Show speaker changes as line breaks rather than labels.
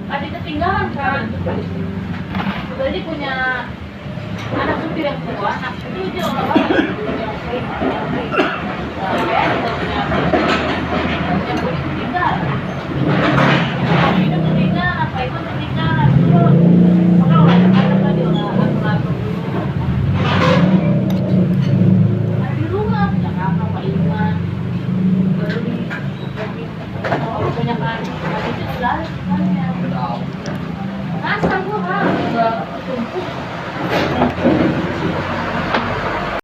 Ada ketinggalan kan? Jadi punya anak supir yang tua, anak itu dia orang yang boleh ketinggalan. Tapi itu ketinggalan, apa itu ketinggalan? Maka orang tadi orang atur dulu. Di rumah, Jakarta, Pak Iman, baru di banyak kan, itu sudah semuanya. Masa gua tumpuk